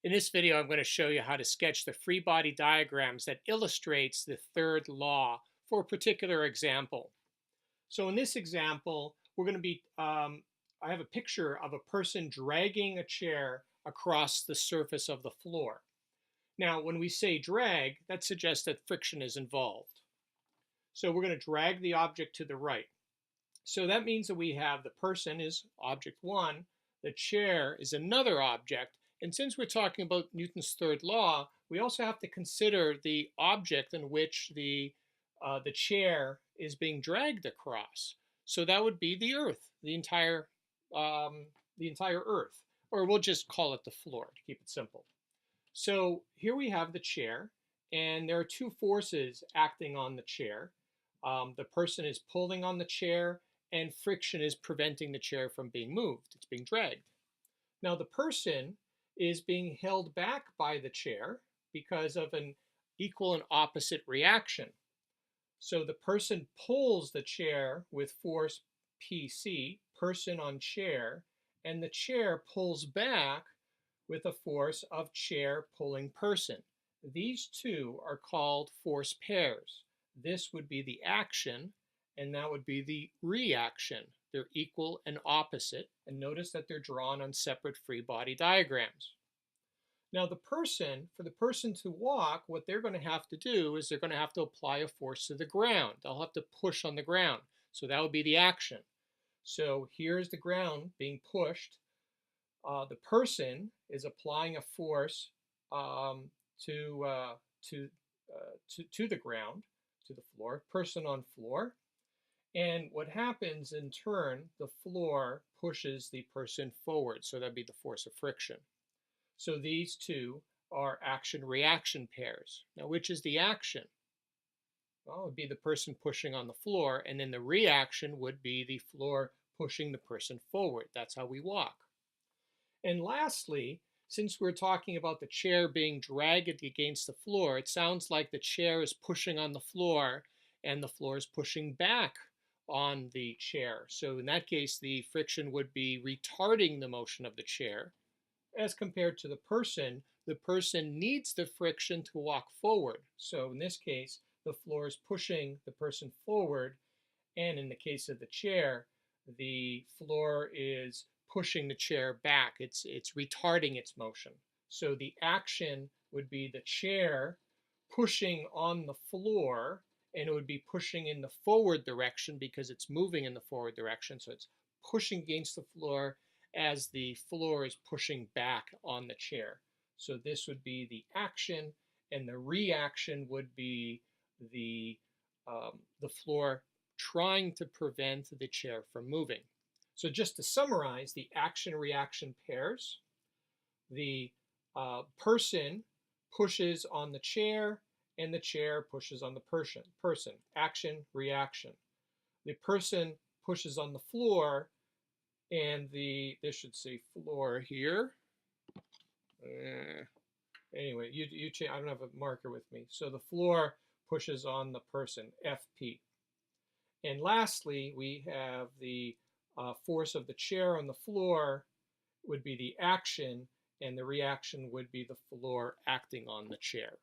In this video, I'm going to show you how to sketch the free body diagrams that illustrates the third law for a particular example. So in this example, we're going to be, I have a picture of a person dragging a chair across the surface of the floor. Now, when we say drag, that suggests that friction is involved. So we're going to drag the object to the right. So that means that we have the person is object one, the chair is another object, and since we're talking about Newton's third law, we also have to consider the object in which the chair is being dragged across. So that would be the Earth, the entire Earth, or we'll just call it the floor to keep it simple. So here we have the chair, and there are two forces acting on the chair. The person is pulling on the chair, and friction is preventing the chair from being moved. It's being dragged. Now the person is being held back by the chair because of an equal and opposite reaction. So the person pulls the chair with force PC, person on chair, and the chair pulls back with a force of chair pulling person. These two are called force pairs. This would be the action, and that would be the reaction. They're equal and opposite, and notice that they're drawn on separate free body diagrams. Now for the person to walk, what they're going to have to do is they're going to have to apply a force to the ground. They'll have to push on the ground. So that would be the action. So here's the ground being pushed. The person is applying a force to the ground, to the floor, person on floor. And what happens in turn, the floor pushes the person forward. So that'd be the force of friction. So these two are action-reaction pairs. Now, which is the action? Well, it would be the person pushing on the floor, and then the reaction would be the floor pushing the person forward. That's how we walk. And lastly, since we're talking about the chair being dragged against the floor, it sounds like the chair is pushing on the floor and the floor is pushing back on the chair. So in that case, the friction would be retarding the motion of the chair. As compared to the person needs the friction to walk forward. So in this case, the floor is pushing the person forward, and in the case of the chair, the floor is pushing the chair back. It's retarding its motion. So the action would be the chair pushing on the floor, and it would be pushing in the forward direction because it's moving in the forward direction. So it's pushing against the floor as the floor is pushing back on the chair. So this would be the action, and the reaction would be the floor trying to prevent the chair from moving. So just to summarize, the action-reaction pairs, the person pushes on the chair, and the chair pushes on the person. Action, reaction. The person pushes on the floor, and this should say floor here. Anyway, I don't have a marker with me. So the floor pushes on the person, FP. And lastly, we have the force of the chair on the floor would be the action, and the reaction would be the floor acting on the chair.